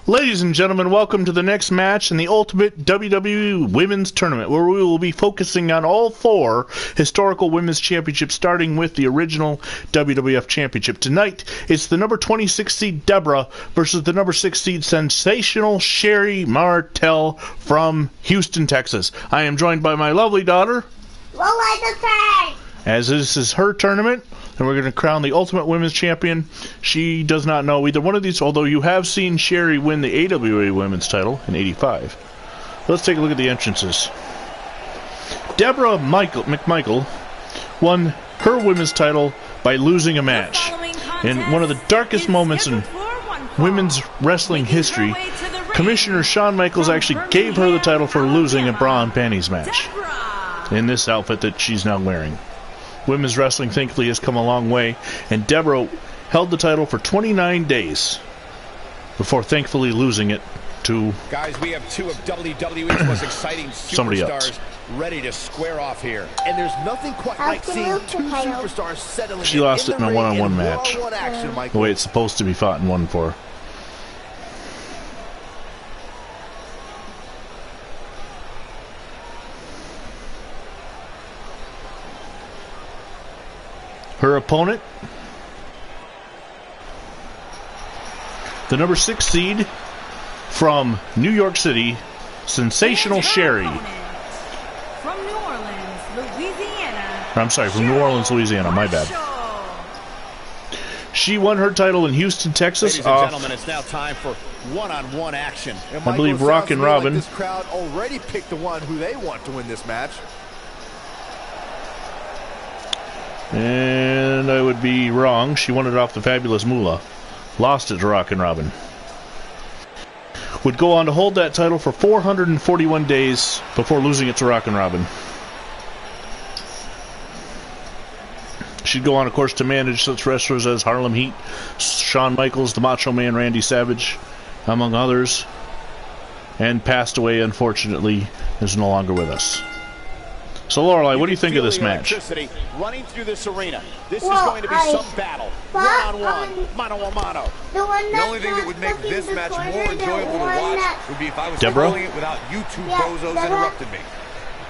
Ladies and gentlemen, welcome to the next match in the Ultimate WWE Women's Tournament, where we will be focusing on all four historical women's championships, starting with the original WWF Championship. Tonight, it's the number 26 seed Debra versus the number 6 seed Sensational Sherri Martel from Houston, Texas. I am joined by my lovely daughter, as this is her tournament, and we're going to crown the Ultimate Women's Champion. She does not know either one of these, although you have seen Sherri win the AWA Women's title in '85. Let's take a look at the entrances. Debra McMichael won her women's title by losing a match. In one of the darkest moments in women's wrestling history, Commissioner Shawn Michaels actually gave her the title for losing a bra and panties match in this outfit that she's now wearing. Women's wrestling, thankfully, has come a long way, and Debra held the title for 29 days before thankfully losing it to guys. We have two of WWE's most exciting superstars ready to square off here, and there's nothing quite like seeing two superstars settling. She lost it in a one-on-one match, the way it's supposed to be fought and won for. Her opponent, the number 6 seed from New York City, Sensational Sherri. From New Orleans, Louisiana. I'm sorry, from New Orleans, Louisiana. My bad. She won her title in Houston, Texas. Ladies and gentlemen, it's now time for one-on-one action. I believe Rockin' Robin. Like this crowd already picked the one who they want to win this match. And I would be wrong. She won it off the Fabulous Moolah. Lost it to Rockin' Robin. Would go on to hold that title for 441 days before losing it to Rockin' Robin. She'd go on, of course, to manage such wrestlers as Harlem Heat, Shawn Michaels, the Macho Man Randy Savage, among others. And passed away, unfortunately, is no longer with us. So, Lorelai, what do you think of this match? Running through this arena. This is going to be some battle. One-on-one, mano-a-mano. The only thing that would make this match more enjoyable to watch would be if I was calling it without you two bozos interrupting me.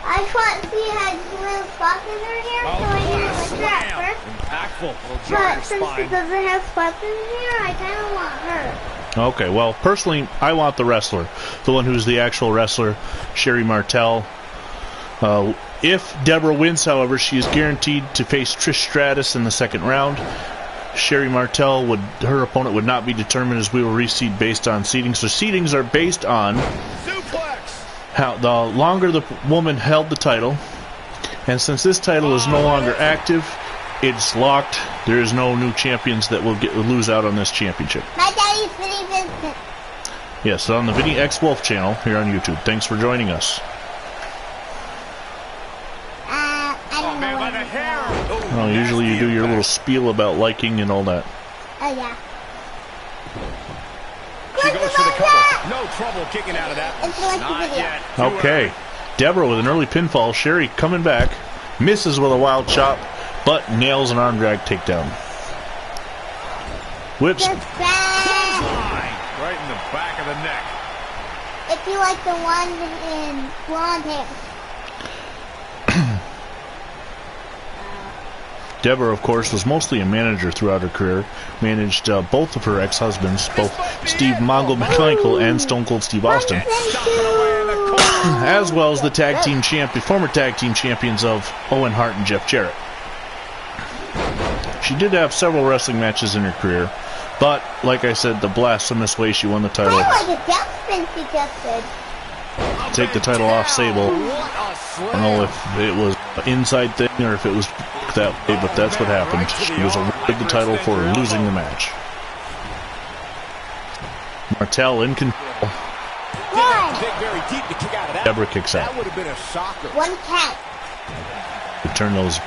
I thought she had little spots in her hair, so I didn't like her at first. Impactful. But since she doesn't have spots in her hair, I kind of want her. Okay, well, personally, I want the wrestler. The one who's the actual wrestler, Sherri Martel. If Debra wins, however, she is guaranteed to face Trish Stratus in the second round. Sherri Martel her opponent would not be determined, as we will reseed based on seeding. So seedings are based on how the longer the woman held the title, and since this title is no longer active, it's locked. There is no new champions that will lose out on this championship. My daddy's Vinny Vincent. Yes, on the VinnyXWolf channel here on YouTube. Thanks for joining us. Oh, usually you do your little spiel about liking and all that. Oh, yeah. She goes for the cover. No trouble kicking out of that. Not yet. Okay. Debra with an early pinfall. Sherri coming back. Misses with a wild chop, but nails an arm drag takedown. Whips. Right in the back of the neck. If you like the one in blonde hair. Debra, of course, was mostly a manager throughout her career. Managed both of her ex-husbands, both Steve Mongo McMichael and Stone Cold Steve Austin, as well as the former tag team champions of Owen Hart and Jeff Jarrett. She did have several wrestling matches in her career, but, like I said, the blasphemous way she won the title. Take the title off Sable. I don't know if it was an inside thing or if it was that way, but that's what happened. She was awarded the title for losing the match. Martel in control. Debra kicks out. One count. We turn those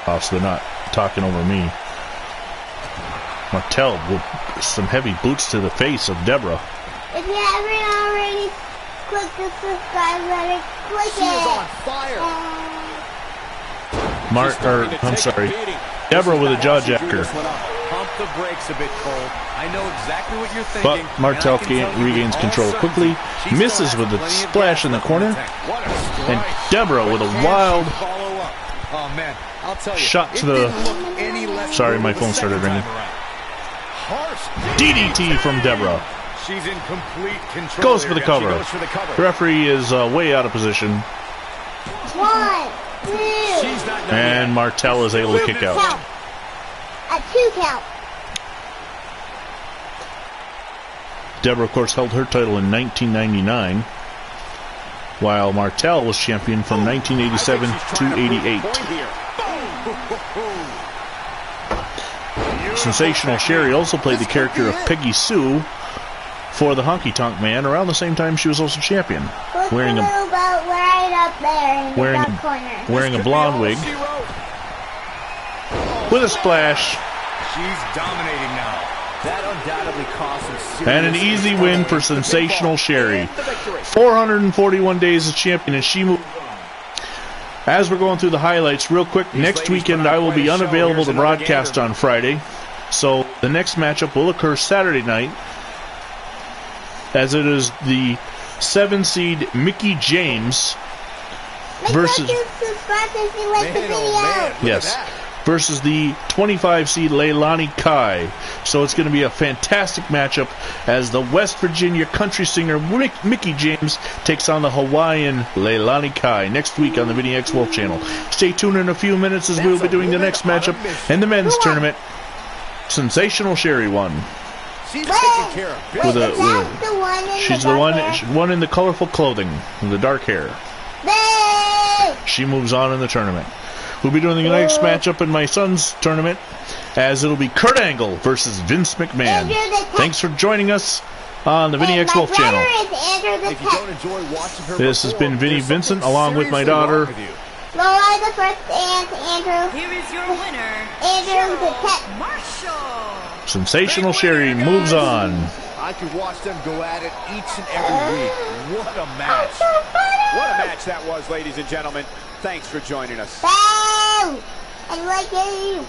off so they're not talking over me. Martel with some heavy boots to the face of Debra. If you haven't already clicked the subscribe button, click it. She is on fire. I'm sorry. Debra with a jaw jacker. the brakes a bit, Cole. I know exactly what you're thinking. But Martel regains control quickly, misses with a splash in the corner, and Debra with a wild shot to the... Sorry, my phone started ringing. DDT from Debra. She's in complete control. Goes for the cover. The referee is way out of position. 1, 2. And Martel is able to kick out. Count. A 2 count. Debra, of course, held her title in 1999, while Martel was champion from 1987 to 88. Sensational Sherri also played the character of Peggy Sue for the Honky Tonk Man around the same time she was also champion, wearing a blonde wig with a splash. She's dominating now. That undoubtedly cost some serious. And an easy win for Sensational Sherri. 441 days as champion, and she moved. As we're going through the highlights real quick, next weekend I will be unavailable to broadcast on Friday, so the next matchup will occur Saturday night, as it is the 7-seed Mickie James versus versus the 25-seed Leilani Kai. So it's going to be a fantastic matchup as the West Virginia country singer Mickie James takes on the Hawaiian Leilani Kai next week on the VinnyXWolf channel. Stay tuned in a few minutes as we will be doing the next matchup in the men's tournament. Sensational Sherri won. She's taking care of she's the one in the colorful clothing and the dark hair. She moves on in the tournament. We'll be doing the next matchup in my son's tournament, as it'll be Kurt Angle versus Vince McMahon. Thanks for joining us on the VinnyXWolf channel. This has been Vinny Vincent along with my daughter. Laura the first and Andrew. Here is your winner, Andrew the 10th. Marshall. Sensational Sherri moves on. I could watch them go at it each and every week. What a match. What a match that was, ladies and gentlemen. Thanks for joining us. Bow! I like you.